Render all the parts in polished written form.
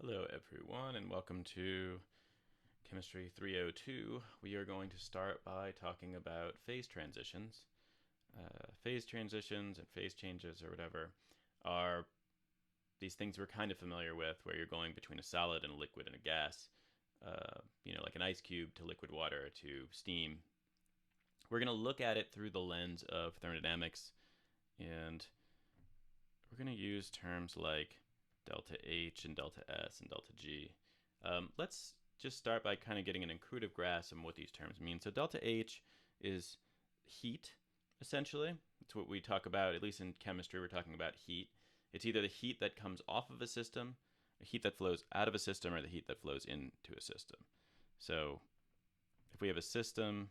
Hello everyone and welcome to Chemistry 302. We are going to start by talking about phase transitions. Phase transitions and phase changes or whatever are these things we're kind of familiar with where you're going between a solid and a liquid and a gas, like an ice cube to liquid water to steam. We're going to look at it through the lens of thermodynamics, and we're going to use terms like delta H and delta S and delta G. Let's just start by kind of getting an intuitive grasp on what these terms mean. So delta H is heat, essentially. It's what we talk about, at least in chemistry, we're talking about heat. It's either the heat that comes off of a system, the heat that flows out of a system, or the heat that flows into a system. So if we have a system,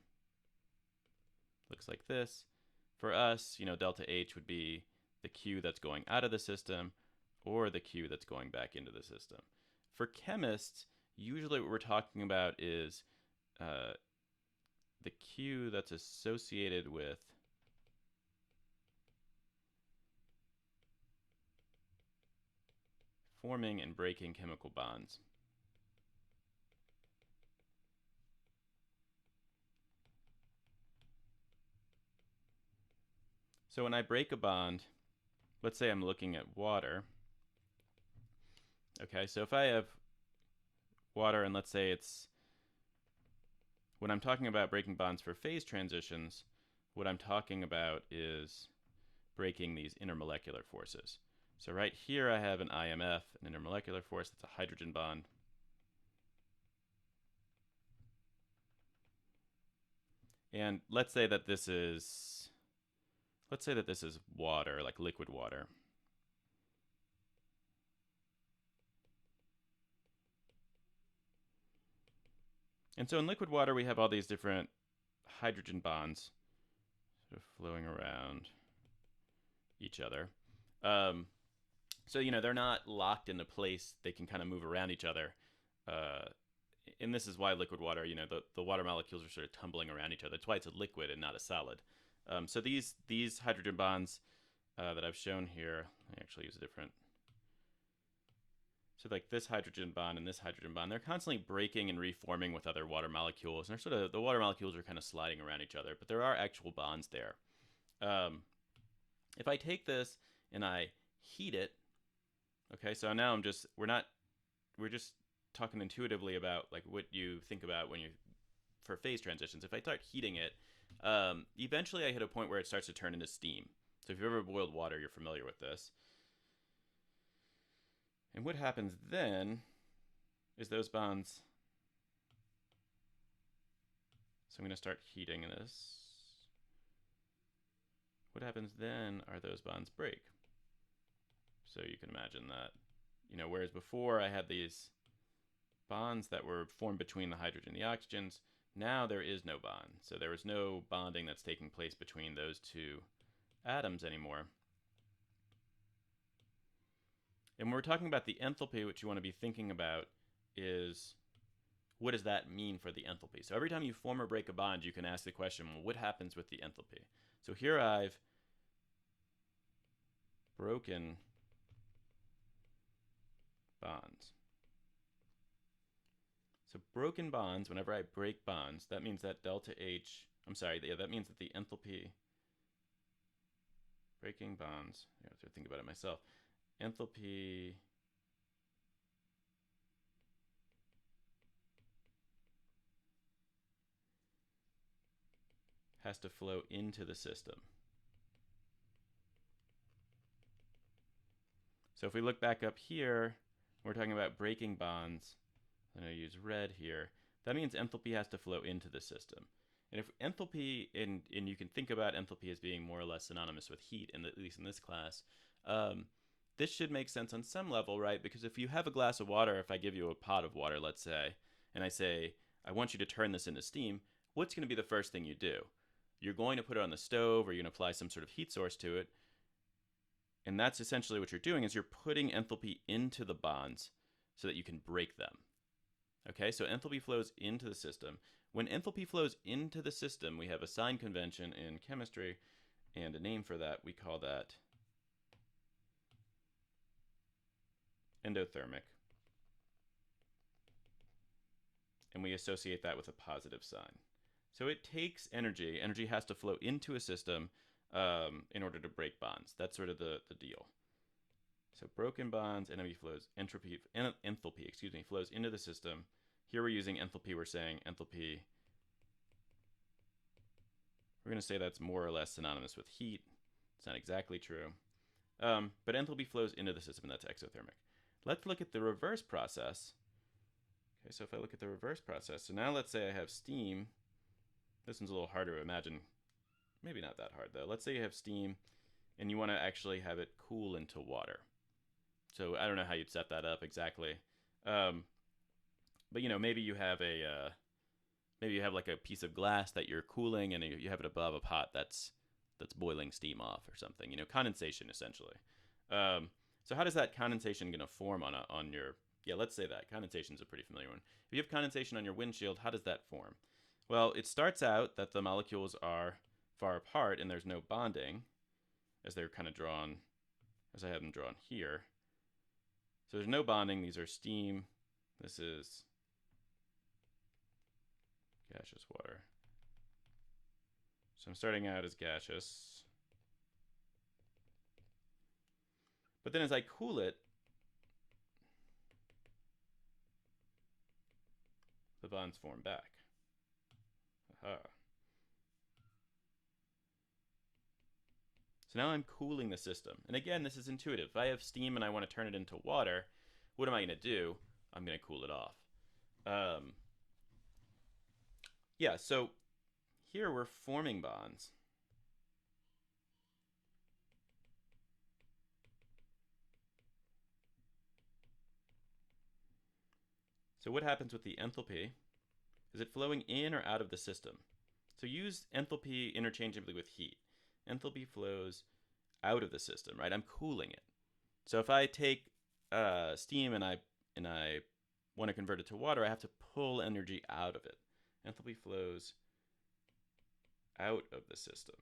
looks like this, for us, delta H would be the Q that's going out of the system or the Q that's going back into the system. For chemists, usually what we're talking about is the Q that's associated with forming and breaking chemical bonds. So when I break a bond, let's say I'm looking at water. Okay, so if I have water and let's say when I'm talking about breaking bonds for phase transitions, what I'm talking about is breaking these intermolecular forces. So right here I have an IMF, an intermolecular force, that's a hydrogen bond. And let's say that this is water, like liquid water. And so in liquid water, we have all these different hydrogen bonds sort of flowing around each other. So, they're not locked into place. They can kind of move around each other. And this is why liquid water, the water molecules are sort of tumbling around each other. That's why it's a liquid and not a solid. So these hydrogen bonds that I've shown here, I actually use a different. So like this hydrogen bond and this hydrogen bond, they're constantly breaking and reforming with other water molecules. And the water molecules are kind of sliding around each other, but there are actual bonds there. If I take this and I heat it, okay, so now we're just talking intuitively about like what you think about when for phase transitions. If I start heating it, eventually I hit a point where it starts to turn into steam. So if you've ever boiled water, you're familiar with this. And what happens then is those bonds. So I'm going to start heating this. What happens then are those bonds break. So you can imagine that, whereas before I had these bonds that were formed between the hydrogen and the oxygens, now there is no bond. So there is no bonding that's taking place between those two atoms anymore. And when we're talking about the enthalpy, what you want to be thinking about is, what does that mean for the enthalpy? So every time you form or break a bond, you can ask the question, well, what happens with the enthalpy? So here I've broken bonds. So broken bonds, whenever I break bonds, that means that delta H, that means that the enthalpy, breaking bonds, I have to think about it myself, enthalpy has to flow into the system. So if we look back up here, we're talking about breaking bonds. I'm going to use red here. That means enthalpy has to flow into the system. And if enthalpy, and you can think about enthalpy as being more or less synonymous with heat, at least in this class, this should make sense on some level, right? Because if you have a glass of water, if I give you a pot of water, let's say, and I say, I want you to turn this into steam, what's going to be the first thing you do? You're going to put it on the stove, or you're going to apply some sort of heat source to it. And that's essentially what you're doing, is you're putting enthalpy into the bonds so that you can break them. Okay, so enthalpy flows into the system. When enthalpy flows into the system, we have a sign convention in chemistry and a name for that. We call that endothermic. and we associate that with a positive sign. So it takes energy. Energy has to flow into a system in order to break bonds. That's sort of the deal. So broken bonds, enthalpy flows into the system. Here we're using enthalpy. We're saying enthalpy. We're going to say that's more or less synonymous with heat. It's not exactly true. But enthalpy flows into the system, and that's exothermic. Let's look at the reverse process. Okay, so if I look at the reverse process, so now let's say I have steam. This one's a little harder to imagine. Maybe not that hard, though. Let's say you have steam, and you want to actually have it cool into water. So I don't know how you'd set that up exactly. But, you know, maybe you have like a piece of glass that you're cooling, and you have it above a pot that's boiling steam off or something. You know, condensation essentially. So how does that condensation going to form on your? Yeah, let's say that condensation is a pretty familiar one. If you have condensation on your windshield, how does that form? Well, it starts out that the molecules are far apart and there's no bonding, as they're kind of drawn, as I have them drawn here. So there's no bonding. These are steam. This is gaseous water. So I'm starting out as gaseous. But then as I cool it, the bonds form back. Aha. So now I'm cooling the system. And again, this is intuitive. If I have steam and I want to turn it into water, what am I going to do? I'm going to cool it off. Yeah, so here we're forming bonds. So what happens with the enthalpy? Is it flowing in or out of the system? So use enthalpy interchangeably with heat. Enthalpy flows out of the system, right? I'm cooling it. So if I take steam and I want to convert it to water, I have to pull energy out of it. Enthalpy flows out of the system.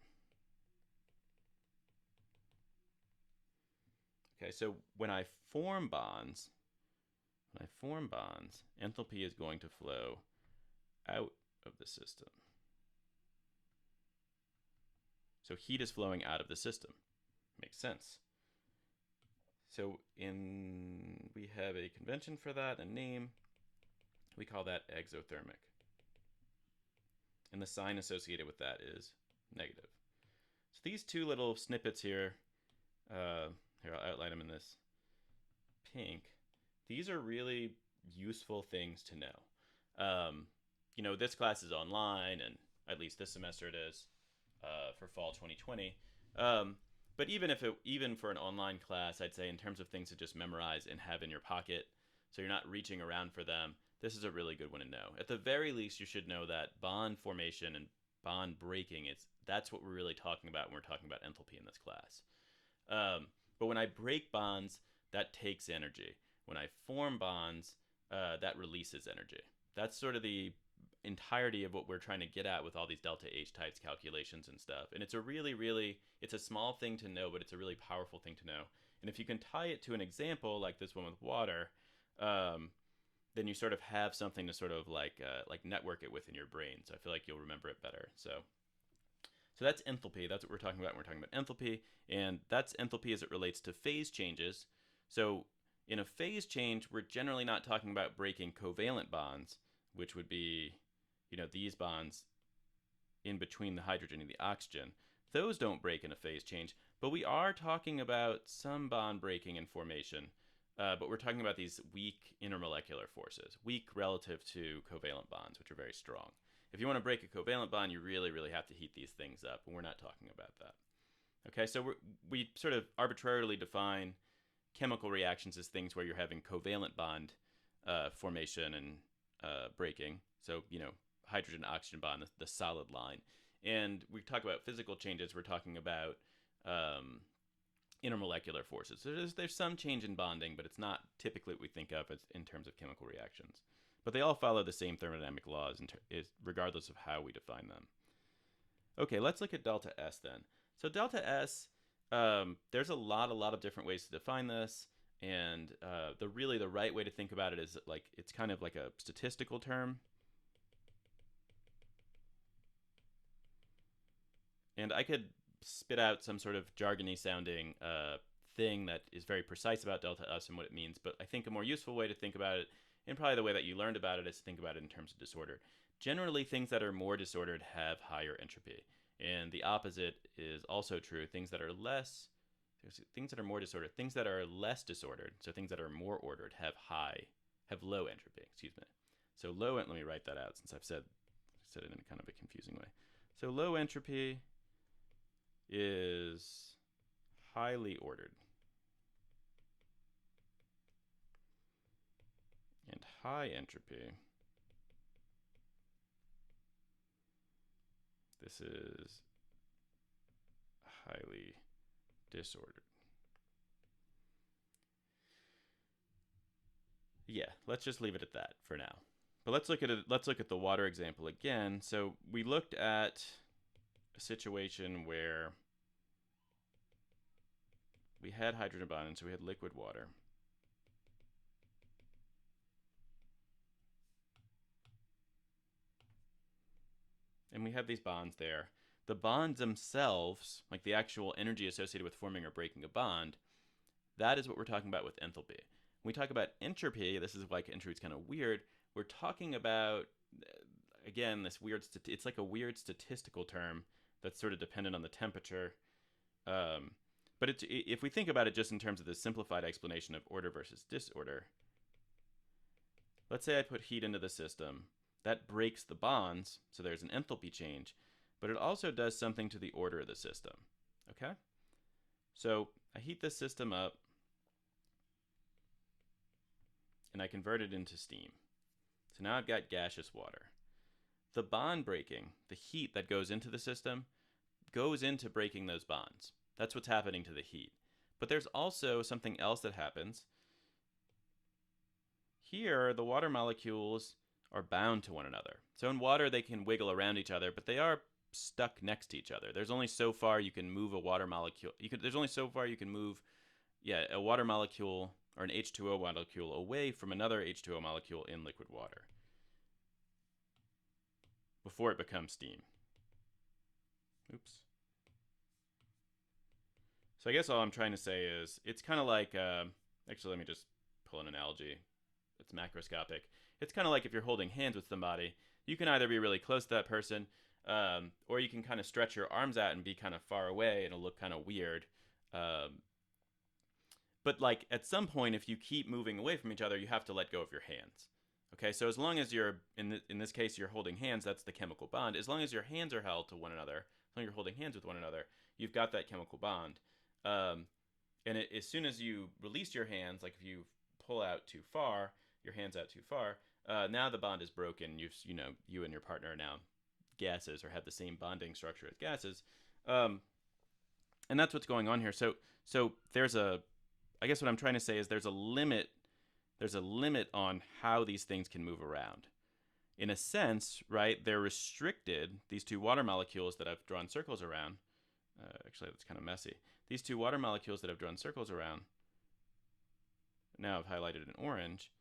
Okay, so when I form bonds, enthalpy is going to flow out of the system. So heat is flowing out of the system. Makes sense. So we have a convention for that, a name. We call that exothermic. And the sign associated with that is negative. So these two little snippets here, here I'll outline them in this pink. These are really useful things to know. You know, this class is online, and at least this semester it is for fall 2020. But even for an online class, I'd say in terms of things to just memorize and have in your pocket, so you're not reaching around for them, this is a really good one to know. At the very least, you should know that bond formation and bond breaking, that's what we're really talking about when we're talking about enthalpy in this class. But when I break bonds, that takes energy. When I form bonds, that releases energy. That's sort of the entirety of what we're trying to get at with all these delta H types calculations and stuff. And it's a small thing to know, but it's a really powerful thing to know. And if you can tie it to an example like this one with water, then you sort of have something to sort of like network it with in your brain. So I feel like you'll remember it better. So that's enthalpy. That's what we're talking about when we're talking about enthalpy. And that's enthalpy as it relates to phase changes. So in a phase change, we're generally not talking about breaking covalent bonds, which would be, you know, these bonds in between the hydrogen and the oxygen. Those don't break in a phase change, but we are talking about some bond breaking and formation. But we're talking about these weak intermolecular forces, weak relative to covalent bonds, which are very strong. If you want to break a covalent bond, you really, really have to heat these things up, and we're not talking about that. Okay, so we sort of arbitrarily define chemical reactions as things where you're having covalent bond formation and breaking. So, you know, hydrogen-oxygen bond, the solid line. And we talk about physical changes, we're talking about intermolecular forces. So there's some change in bonding, but it's not typically what we think of as in terms of chemical reactions. But they all follow the same thermodynamic laws regardless of how we define them. Okay, let's look at delta S then. So delta S, there's a lot of different ways to define this, and the right way to think about it is like it's kind of like a statistical term. And I could spit out some sort of jargony sounding thing that is very precise about delta S and what it means, but I think a more useful way to think about it, and probably the way that you learned about it, is to think about it in terms of disorder. Generally, things that are more disordered have higher entropy, and the opposite is also true. Things that are more disordered, things that are less disordered, so things that are more ordered, have low entropy. Excuse me. So low, let me write that out since I've said it in kind of a confusing way. So low entropy is highly ordered. And high entropy, this is highly disordered. Yeah, let's just leave it at that for now. But let's look at the water example again. So we looked at a situation where we had hydrogen bonding, so we had liquid water. And we have these bonds there. The bonds themselves, like the actual energy associated with forming or breaking a bond, that is what we're talking about with enthalpy. When we talk about entropy, this is why entropy is kind of weird. We're talking about, again, this weird, it's like a weird statistical term that's sort of dependent on the temperature. But if we think about it just in terms of the simplified explanation of order versus disorder, let's say I put heat into the system. That breaks the bonds, so there's an enthalpy change, but it also does something to the order of the system, okay? So I heat this system up, and I convert it into steam. So now I've got gaseous water. The bond breaking, the heat that goes into the system, goes into breaking those bonds. That's what's happening to the heat. But there's also something else that happens. Here, the water molecules are bound to one another. So in water, they can wiggle around each other, but they are stuck next to each other. There's only so far you can move a water molecule. There's only so far you can move, a water molecule or an H2O molecule away from another H2O molecule in liquid water before it becomes steam. Oops. So I guess all I'm trying to say is it's kind of like, actually, let me just pull an analogy. It's macroscopic. It's kind of like if you're holding hands with somebody, you can either be really close to that person, or you can kind of stretch your arms out and be kind of far away, and it'll look kind of weird. But like at some point, if you keep moving away from each other, you have to let go of your hands. Okay, so as long as you're, in this case, you're holding hands, that's the chemical bond. As long as your hands are held to one another, as long as you're holding hands with one another, you've got that chemical bond. And as soon as you release your hands, like if you pull out too far, your hands out too far, now the bond is broken. You and your partner are now gases or have the same bonding structure as gases. And that's what's going on here. So there's I guess what I'm trying to say is there's a limit on how these things can move around. In a sense, right, they're restricted, these two water molecules that I've drawn circles around. Actually, that's kind of messy. These two water molecules that I've drawn circles around, now I've highlighted in orange,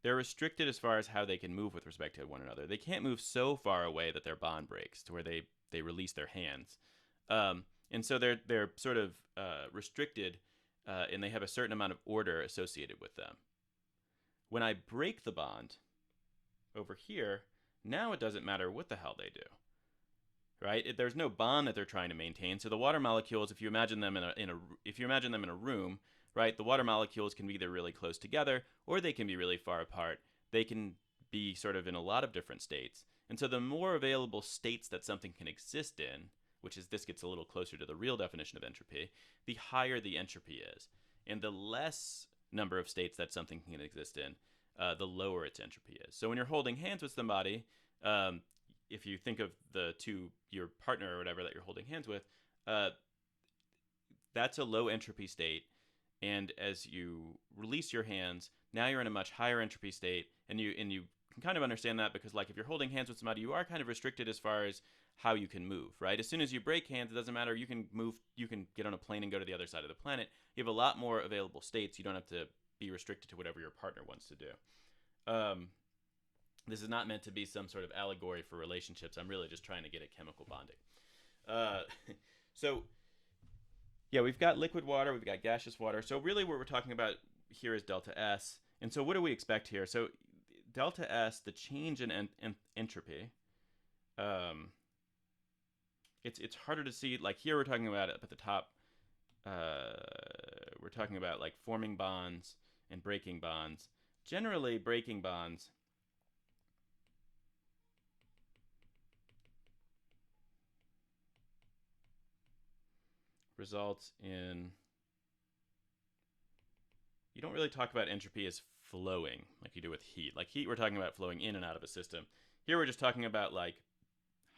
they're restricted as far as how they can move with respect to one another. They can't move so far away that their bond breaks to where they release their hands. And so they're sort of restricted, and they have a certain amount of order associated with them. When I break the bond over here, now it doesn't matter what the hell they do. Right? There's no bond that they're trying to maintain. So the water molecules, if you imagine them in a room, right, the water molecules can be either really close together or they can be really far apart. They can be sort of in a lot of different states. And so the more available states that something can exist in, this gets a little closer to the real definition of entropy, the higher the entropy is. And the less number of states that something can exist in, the lower its entropy is. So when you're holding hands with somebody, if you think of your partner or whatever that you're holding hands with, that's a low entropy state. And as you release your hands, now you're in a much higher entropy state. And you can kind of understand that because, like, if you're holding hands with somebody, you are kind of restricted as far as how you can move, right? As soon as you break hands, it doesn't matter. You can move, you can get on a plane and go to the other side of the planet. You have a lot more available states. You don't have to be restricted to whatever your partner wants to do. This is not meant to be some sort of allegory for relationships. I'm really just trying to get at chemical bonding. Uh, so yeah, we've got liquid water, we've got gaseous water. So really what we're talking about here is delta S. And so what do we expect here? So delta S, the change in entropy, um, it's harder to see. Like here we're talking about it up at the top. We're talking about like forming bonds and breaking bonds. Generally, breaking bonds results in, you don't really talk about entropy as flowing like you do with heat. Like heat, we're talking about flowing in and out of a system. Here we're just talking about like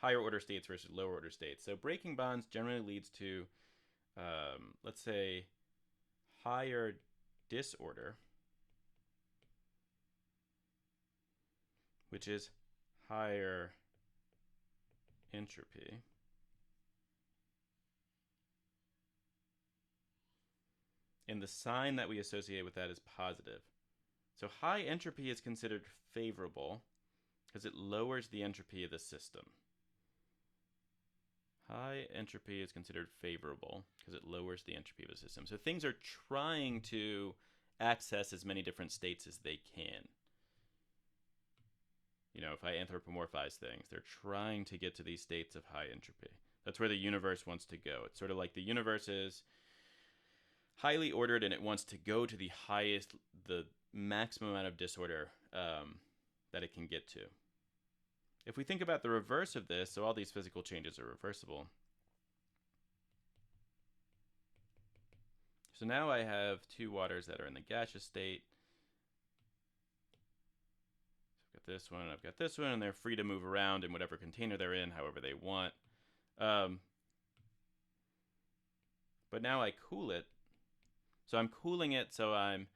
higher order states versus lower order states. So breaking bonds generally leads to, let's say, higher disorder, which is higher entropy. And the sign that we associate with that is positive. So high entropy is considered favorable because it lowers the entropy of the system. High entropy is considered favorable because it lowers the entropy of the system. So things are trying to access as many different states as they can. You know, if I anthropomorphize things, they're trying to get to these states of high entropy. That's where the universe wants to go. It's sort of like the universe is highly ordered and it wants to go to the highest, the maximum amount of disorder that it can get to. If we think about the reverse of this, so all these physical changes are reversible. So now I have two waters that are in the gaseous state. So I've got this one and I've got this one, and they're free to move around in whatever container they're in, however they want. But now I cool it. So I'm cooling it, so I'm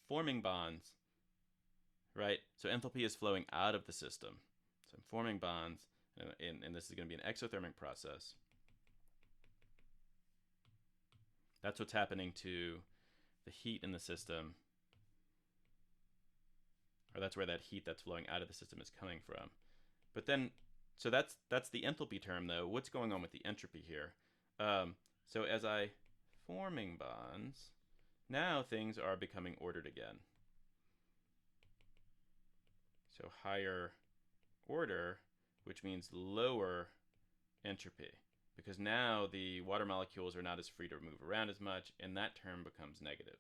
forming bonds, right? So enthalpy is flowing out of the system. So I'm forming bonds, and this is going to be an exothermic process. That's what's happening to the heat in the system, or that's where that heat that's flowing out of the system is coming from. But then, so that's the enthalpy term, though. What's going on with the entropy here? So as I forming bonds, now things are becoming ordered again. So higher order, which means lower entropy, because now the water molecules are not as free to move around as much, and that term becomes negative.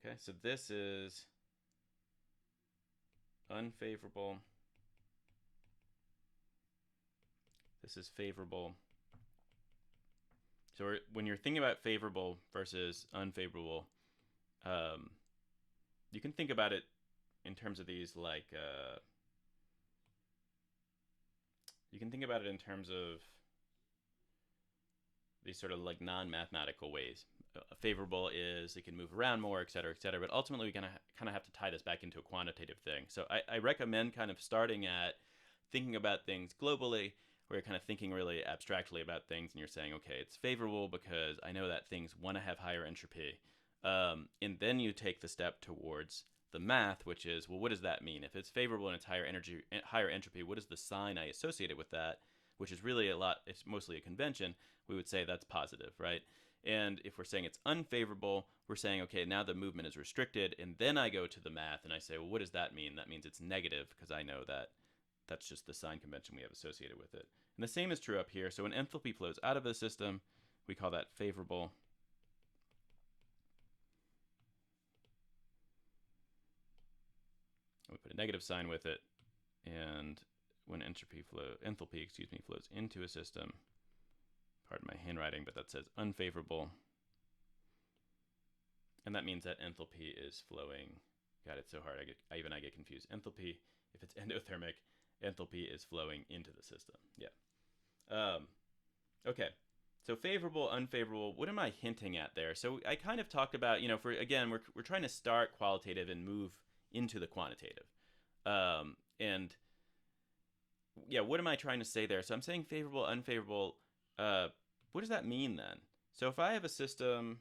Okay, so this is unfavorable. This is favorable. So when you're thinking about favorable versus unfavorable, you can think about it in terms of these, like, you can think about it in terms of these sort of like non-mathematical ways. Favorable is it can move around more, et cetera, but ultimately we kind of have to tie this back into a quantitative thing. So I recommend kind of starting at thinking about things globally, where you're kind of thinking really abstractly about things, and you're saying, okay, it's favorable because I know that things want to have higher entropy. And then you take the step towards the math, which is, well, what does that mean? If it's favorable and it's higher entropy, what is the sign I associate it with that? Which is really it's mostly a convention. We would say that's positive, right? And if we're saying it's unfavorable, we're saying, okay, now the movement is restricted. And then I go to the math and I say, well, what does that mean? That means it's negative, because I know that that's just the sign convention we have associated with it. And the same is true up here. So when enthalpy flows out of the system, we call that favorable. We put a negative sign with it. And when enthalpy flows into a system, pardon my handwriting, but that says unfavorable. And that means that enthalpy is flowing. God, it's so hard. I get confused. Enthalpy, if it's endothermic, enthalpy is flowing into the system. Yeah. Okay. So favorable, unfavorable. What am I hinting at there? So I kind of talked about, we're trying to start qualitative and move into the quantitative. And yeah, what am I trying to say there? So I'm saying favorable, unfavorable. What does that mean then? So if I have a system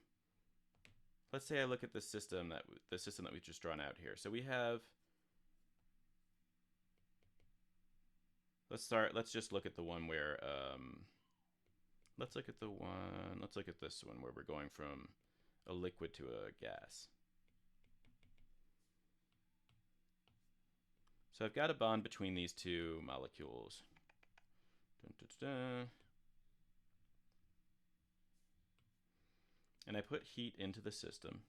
let's say I look at the system that we've just drawn out here. So we have, let's just look at the one where, let's look at this one where we're going from a liquid to a gas. So I've got a bond between these two molecules. Dun, dun, dun, dun. And I put heat into the system.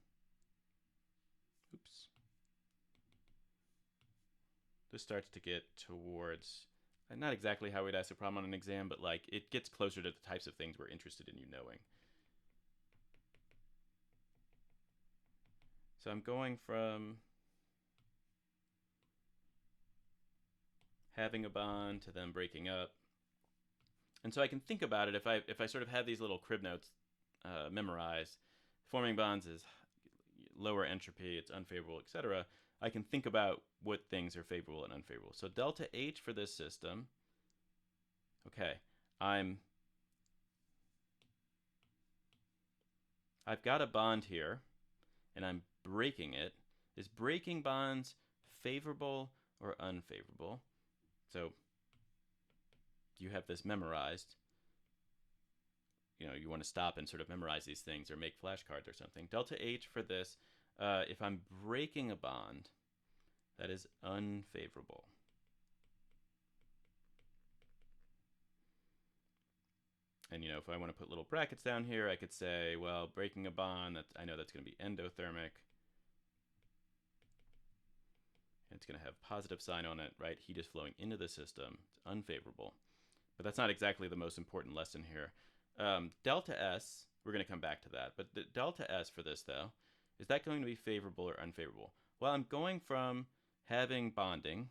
Oops. This starts to get towards, not exactly how we'd ask a problem on an exam, but like it gets closer to the types of things we're interested in you knowing. So I'm going from having a bond to them breaking up. And so I can think about it if I sort of have these little crib notes memorized. Forming bonds is lower entropy, it's unfavorable, etc. I can think about what things are favorable and unfavorable. So delta H for this system, okay, I've got a bond here, and I'm breaking it. Is breaking bonds favorable or unfavorable? So you have this memorized. You know, you want to stop and sort of memorize these things or make flashcards or something. Delta H for this, if I'm breaking a bond, that is unfavorable. And, you know, if I want to put little brackets down here, I could say, well, breaking a bond, I know that's going to be endothermic. It's going to have positive sign on it, right? Heat is flowing into the system. It's unfavorable. But that's not exactly the most important lesson here. Delta S, we're going to come back to that. But the delta S for this, though, is that going to be favorable or unfavorable? Well, I'm going from having bonding,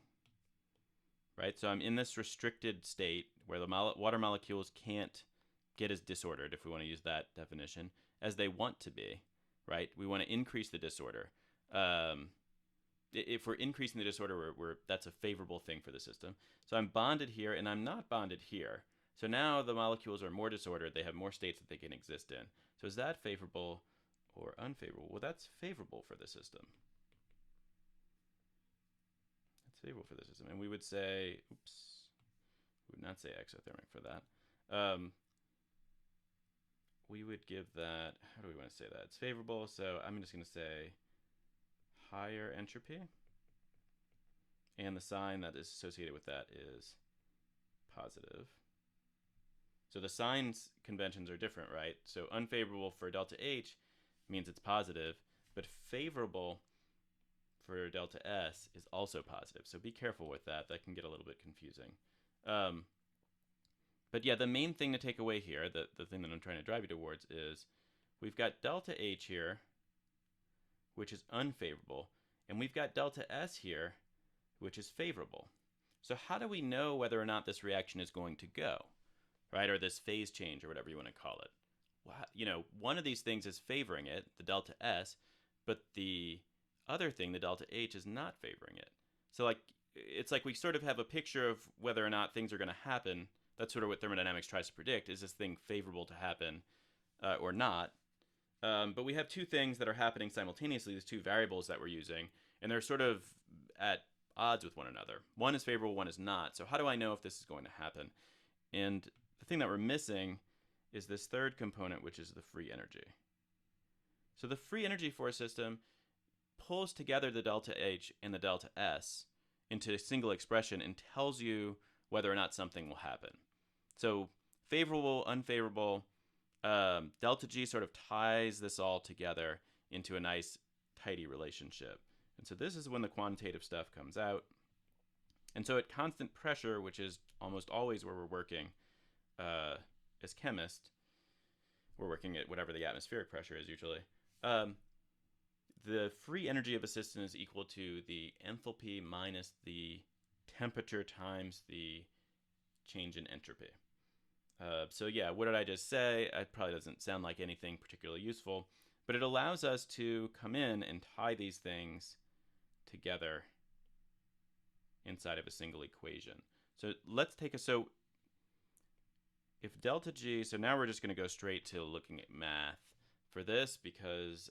right? So I'm in this restricted state where the water molecules can't get as disordered, if we want to use that definition, as they want to be, right? We want to increase the disorder. If we're increasing the disorder, that's a favorable thing for the system. So I'm bonded here, and I'm not bonded here. So now the molecules are more disordered. They have more states that they can exist in. So is that favorable or unfavorable? Well, that's favorable for the system. That's favorable for the system. And we would say, oops, we would not say exothermic for that. We would give that, how do we want to say that? It's favorable, so I'm just going to say higher entropy. And the sign that is associated with that is positive. So the signs conventions are different, right? So unfavorable for delta H means it's positive, but favorable for delta S is also positive. So be careful with that. That can get a little bit confusing. But yeah, the main thing to take away here, the thing that I'm trying to drive you towards is we've got delta H here, which is unfavorable, and we've got delta S here, which is favorable. So how do we know whether or not this reaction is going to go? Right, or this phase change, or whatever you want to call it. Well, you know, one of these things is favoring it, the delta S, but the other thing, the delta H, is not favoring it. So like, it's like we sort of have a picture of whether or not things are going to happen. That's sort of what thermodynamics tries to predict. Is this thing favorable to happen or not? But we have two things that are happening simultaneously, these two variables that we're using, and they're sort of at odds with one another. One is favorable, one is not. So how do I know if this is going to happen? And the thing that we're missing is this third component, which is the free energy. So the free energy for a system pulls together the delta H and the delta S into a single expression and tells you whether or not something will happen. So favorable, unfavorable, delta G sort of ties this all together into a nice, tidy relationship. And so this is when the quantitative stuff comes out. And so at constant pressure, which is almost always where we're working, as chemists, we're working at whatever the atmospheric pressure is usually. The free energy of a system is equal to the enthalpy minus the temperature times the change in entropy. So yeah, what did I just say? It probably doesn't sound like anything particularly useful, but it allows us to come in and tie these things together inside of a single equation. So let's take if delta G, so now we're just going to go straight to looking at math. for this because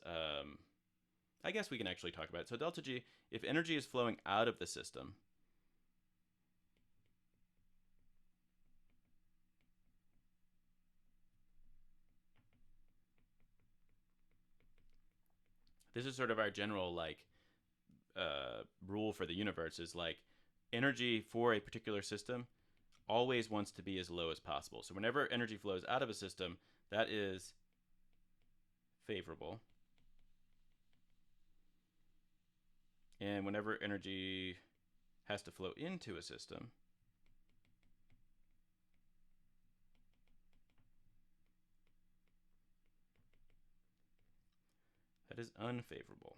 I guess we can actually talk about it. So delta G, if energy is flowing out of the system, this is sort of our general rule for the universe is like energy for a particular system always wants to be as low as possible. So whenever energy flows out of a system, that is favorable. And whenever energy has to flow into a system, that is unfavorable.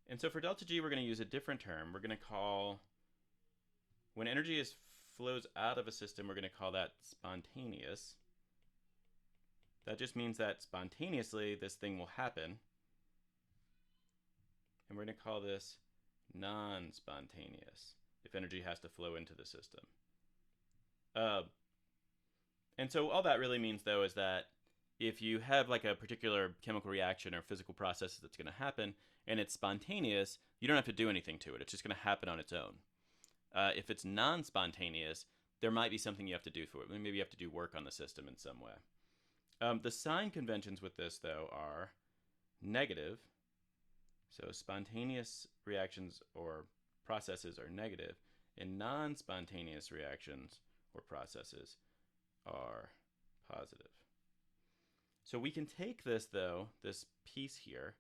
And so for delta G, we're going to use a different term. We're going to call, when energy flows out of a system, we're going to call that spontaneous. That just means that spontaneously this thing will happen. And we're going to call this non-spontaneous if energy has to flow into the system. And so all that really means, though, is that if you have like a particular chemical reaction or physical process that's going to happen and it's spontaneous, you don't have to do anything to it. It's just going to happen on its own. If it's non-spontaneous, there might be something you have to do for it. Maybe you have to do work on the system in some way. The sign conventions with this, though, are negative. So spontaneous reactions or processes are negative, and non-spontaneous reactions or processes are positive. So we can take this, though, this piece here.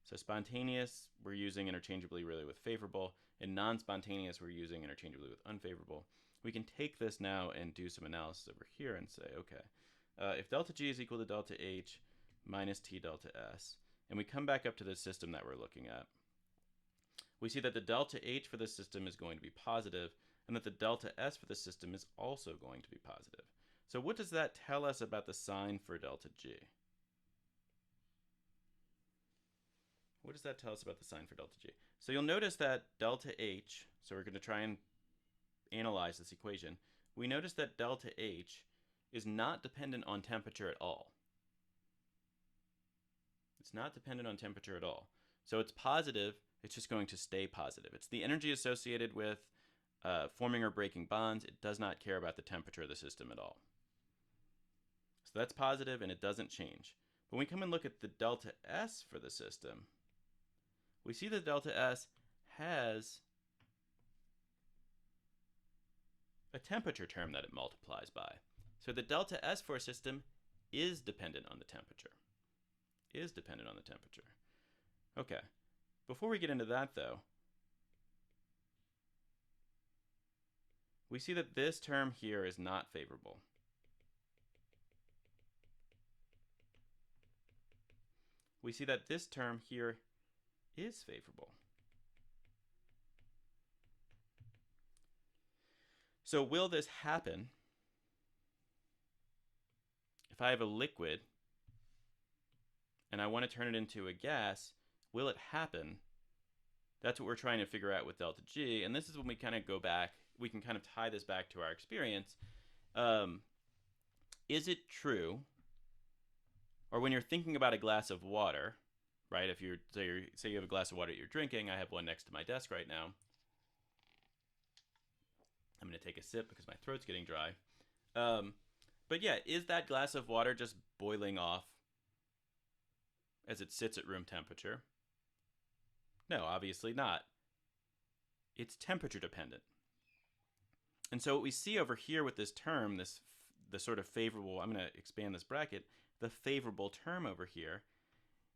So spontaneous, we're using interchangeably really with favorable, and non-spontaneous, we're using interchangeably with unfavorable. We can take this now and do some analysis over here and say, okay, if delta G is equal to delta H minus T delta S, and we come back up to the system that we're looking at, we see that the delta H for the system is going to be positive, and that the delta S for the system is also going to be positive. So what does that tell us about the sign for delta G? What does that tell us about the sign for delta G? So you'll notice that delta H, so we're going to try and analyze this equation. We notice that delta H is not dependent on temperature at all. It's not dependent on temperature at all. So it's positive, it's just going to stay positive. It's the energy associated with forming or breaking bonds. It does not care about the temperature of the system at all. So that's positive and it doesn't change. But when we come and look at the delta S for the system, we see that delta S has a temperature term that it multiplies by. So the delta S for a system is dependent on the temperature. Is dependent on the temperature. Okay. Before we get into that, though, we see that this term here is not favorable. We see that this term here is favorable. So will this happen if I have a liquid and I want to turn it into a gas? Will it happen? That's what we're trying to figure out with delta G. And this is when we kind of go back. We can kind of tie this back to our experience. Is it true, or when you're thinking about a glass of water, right? If you're say you have a glass of water that you're drinking, I have one next to my desk right now. I'm going to take a sip because my throat's getting dry. But yeah, is that glass of water just boiling off as it sits at room temperature? No, obviously not. It's temperature dependent. And so what we see over here with this term, the sort of favorable, I'm going to expand this bracket, the favorable term over here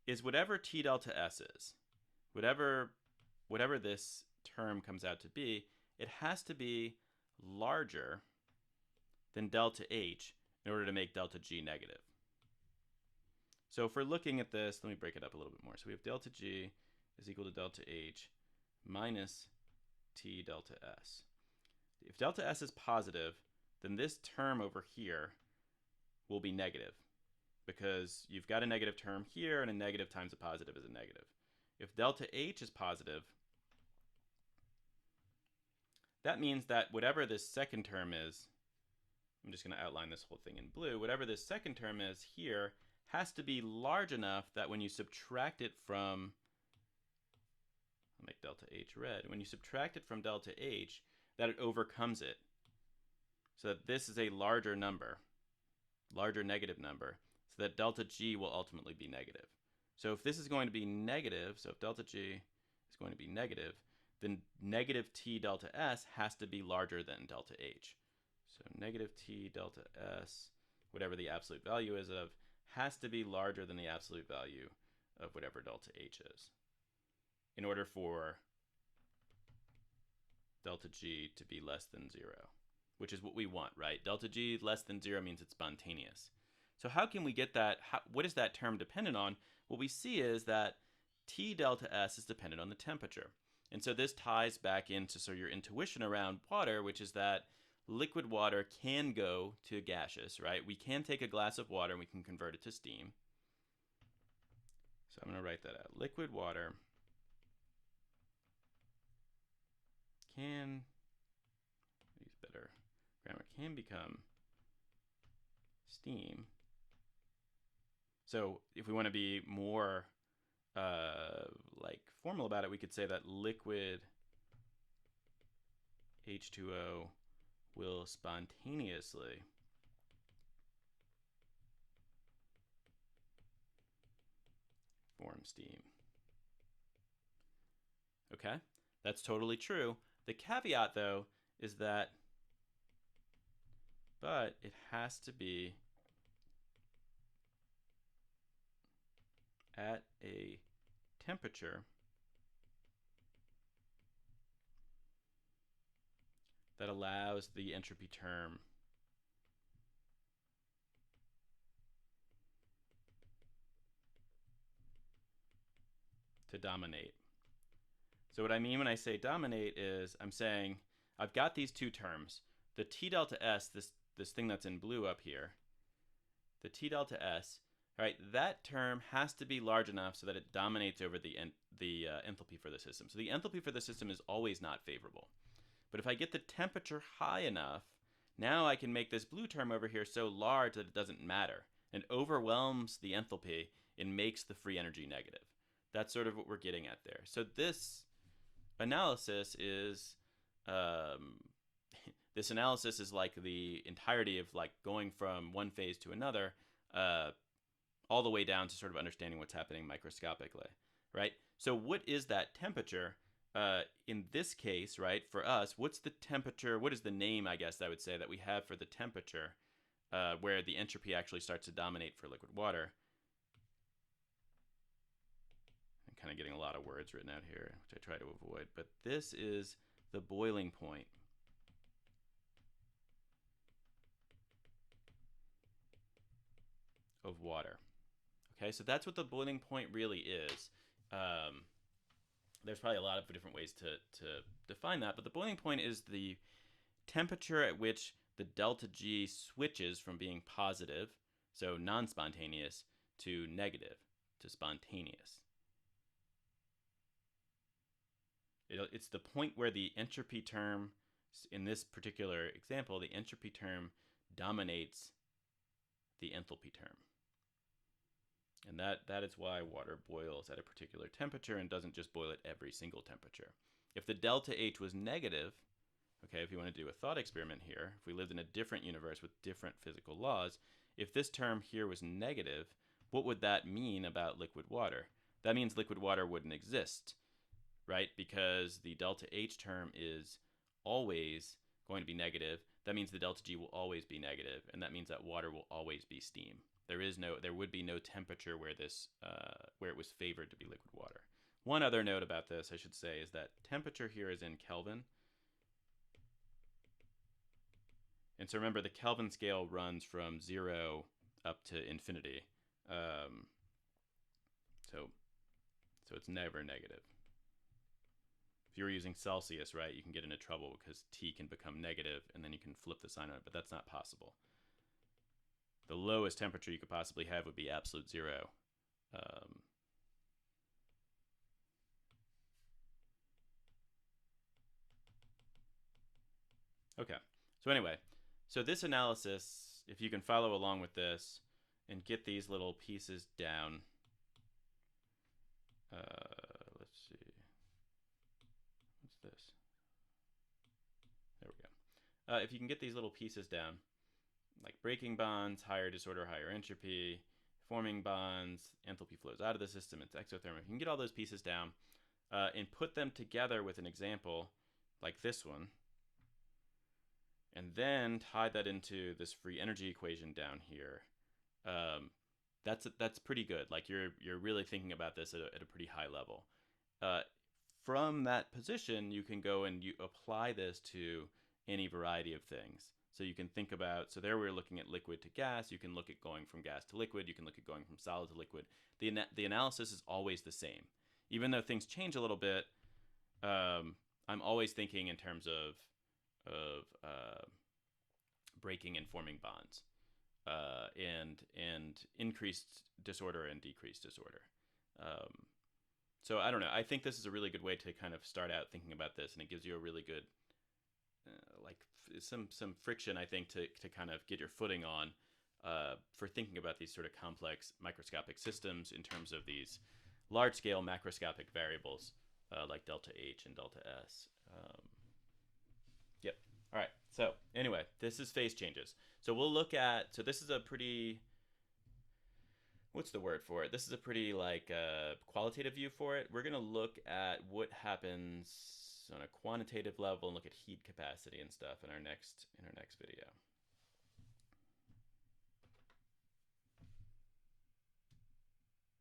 is whatever T delta S is, whatever this term comes out to be, it has to be larger than delta H in order to make delta G negative. So if we're looking at this, let me break it up a little bit more. So we have delta G is equal to delta H minus T delta S. If delta S is positive, then this term over here will be negative because you've got a negative term here and a negative times a positive is a negative. If delta H is positive, that means that whatever this second term is I'm just going to outline this whole thing in blue. Whatever this second term is here has to be large enough that when you subtract it from, I'll make delta H red, when you subtract it from delta H, that it overcomes it. So that this is a larger number, larger negative number, so that delta G will ultimately be negative. So if this is going to be negative, so if delta G is going to be negative, then negative T delta S has to be larger than delta H. So negative T delta S, whatever the absolute value is of, has to be larger than the absolute value of whatever delta H is in order for delta G to be less than 0, which is what we want, right? Delta G less than 0 means it's spontaneous. So how can we get that? What is that term dependent on? What we see is that T delta S is dependent on the temperature. And so this ties back into your intuition around water, which is that liquid water can go to gaseous, right? We can take a glass of water and we can convert it to steam. So I'm going to write that out. Liquid water can, use better grammar, can become steam. So if we want to be more like formal about it, we could say that liquid H2O will spontaneously form steam. Okay, that's totally true. The caveat, though, is that, but it has to be at a temperature that allows the entropy term to dominate. So what I mean when I say dominate is I'm saying I've got these two terms. The T delta S, this thing that's in blue up here, the T delta S, right, that term has to be large enough so that it dominates over the enthalpy for the system. So the enthalpy for the system is always not favorable. But if I get the temperature high enough, now I can make this blue term over here so large that it doesn't matter and overwhelms the enthalpy and makes the free energy negative. That's sort of what we're getting at there. So this analysis is this analysis is like the entirety of like going from one phase to another, all the way down to sort of understanding what's happening microscopically, right? So what is that temperature? In this case, right, for us, what's the temperature? What is the name, I guess I would say, that we have for the temperature where the entropy actually starts to dominate for liquid water? I'm kind of getting a lot of words written out here, which I try to avoid, but this is the boiling point of water. Okay, so that's what the boiling point really is. There's probably a lot of different ways to define that, but the boiling point is the temperature at which the delta G switches from being positive, so non-spontaneous, to negative, to spontaneous. It's the point where the entropy term, in this particular example, the entropy term dominates the enthalpy term. And that is why water boils at a particular temperature and doesn't just boil at every single temperature. If the delta H was negative, okay, if you want to do a thought experiment here, if we lived in a different universe with different physical laws, if this term here was negative, what would that mean about liquid water? That means liquid water wouldn't exist, right? Because the delta H term is always going to be negative. That means the delta G will always be negative, and that means that water will always be steam. There would be no temperature where it was favored to be liquid water. One other note about this, I should say, is that temperature here is in Kelvin. And so remember, the Kelvin scale runs from 0 up to infinity. So it's never negative. If you were using Celsius, right, you can get into trouble because T can become negative, and then you can flip the sign on it, but that's not possible. The lowest temperature you could possibly have would be absolute 0. Okay, so anyway, So this analysis, if you can follow along with this and get these little pieces down, let's see, what's this? There we go. If you can get these little pieces down, like breaking bonds, higher disorder, higher entropy, forming bonds, enthalpy flows out of the system, it's exothermic. You can get all those pieces down and put them together with an example like this one, and then tie that into this free energy equation down here. That's pretty good. Like you're really thinking about this at a pretty high level. From that position, you can go and you apply this to any variety of things. So you can think about, so there we're looking at liquid to gas. You can look at going from gas to liquid. You can look at going from solid to liquid. The analysis is always the same. Even though things change a little bit, I'm always thinking in terms of breaking and forming bonds, and increased disorder and decreased disorder. So I don't know. I think this is a really good way to kind of start out thinking about this, and it gives you a really good some friction, I think, to kind of get your footing on for thinking about these sort of complex microscopic systems in terms of these large-scale macroscopic variables like delta H and delta S. Yep. All right. So anyway, this is phase changes. So we'll look at, so this is a pretty, what's the word for it? This is a pretty like qualitative view for it. We're going to look at what happens on a quantitative level and look at heat capacity and stuff in our next video.